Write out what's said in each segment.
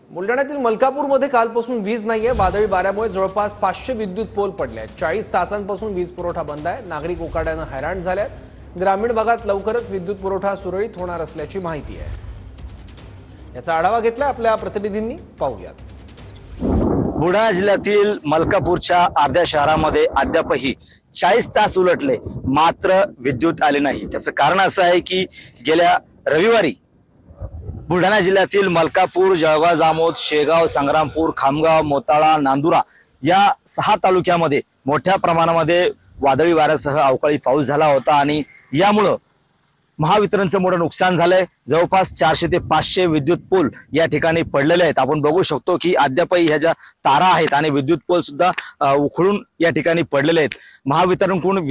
बुलढाण्यातील मलकापूरमध्ये कालपासून वीज नाहीये। वादळी वाऱ्यामुळे जवळपास 500 विद्युत पोल पडले आहेत। 40 तासांपासून वीज पुरवठा बंद आहे। नागरिक उकाड्याने हैराण झाले आहेत। ग्रामीण भागात लवकरच विद्युत पुरवठा सुरळीत होणार असल्याची माहिती आहे। याचा आढावा घेतला आपल्या प्रतिनिधींनी, पाहूयात। बुलढाणा जिल्ह्यातील मलकापूरच्या अर्ध्या शहरामध्ये अद्यापही 40 तास उलटले मात्र विद्युत आले नाही। त्याचं कारण असं आहे की गेल्या रविवारी बुलढाणा जिल्ह्यातील मलकापूर, जळगाव, जामोद, शेगाव, संग्रामपूर, खामगाव, मोताळा, नांदुरा या 6 तालुक्यामध्ये मोठ्या प्रमाणामध्ये वादळी वाऱ्यासह अवकाळी पाऊस झाला होता आणि यामुळे महावितरणचं मोठं नुकसान झालंय। जवळपास 400 ते 500 विद्युत पोल या ठिकाणी पडलेले आहेत। आपण बघू शकतो की अद्यापही ह्या ज्या तारा आहेत आणि विद्युत पोल सुद्धा उखळून या ठिकाणी पडलेले आहेत। महावितरणकडून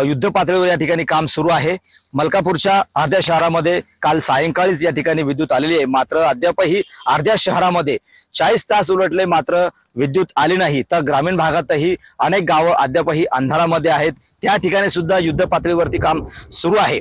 युद्ध पातळीवर या ठिकाणी काम सुरू आहे। मलकापूरच्या अर्ध्या शहरामध्ये काल सायंकाळीच या ठिकाणी विद्युत आलेली आहे, मात्र अद्यापही अर्ध्या शहरामध्ये 40 तास उलटले मात्र विद्युत आली नाही। तर ग्रामीण भागातही अनेक गावं अद्यापही अंधारामध्ये आहेत, त्या ठिकाणी सुद्धा युद्ध पातळीवरती काम सुरू आहे।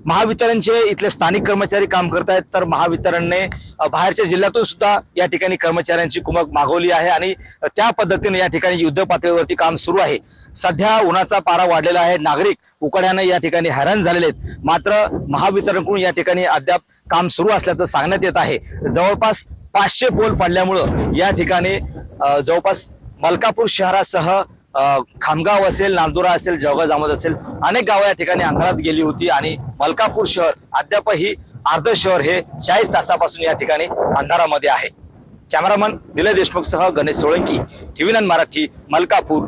महावितरणचे इथले स्थानिक कर्मचारी काम करत आहेत, तर महावितरणने बाहेरच्या जिल्ह्यातून सुद्धा या ठिकाणी कर्मचाऱ्यांची कुमक मागवली आहे आणि त्या पद्धतीने या ठिकाणी युद्ध पातळीवरती काम सुरू आहे। सध्या उन्हाचा पारा वाढलेला आहे, नागरिक उकाड्याने या ठिकाणी हैराण झालेले आहेत, मात्र महावितरणकडून या ठिकाणी अद्याप काम सुरू असल्याचं सांगण्यात येत आहे। जवळपास 500 पोल पडल्यामुळे या ठिकाणी जवळपास मलकापूर शहरासह खामगाव असेल, नांदुरा असेल, जळगाव, जामोद असेल, अनेक गावं या ठिकाणी अंधारात गेली होती आणि मलकापूर शहर अद्यापही अर्ध शहर हे 40 तासापासून या ठिकाणी अंधारामध्ये आहे। कॅमेरामन निलय देशमुख सह गणेश सोळंकी, TV9 मराठी, मलकापूर।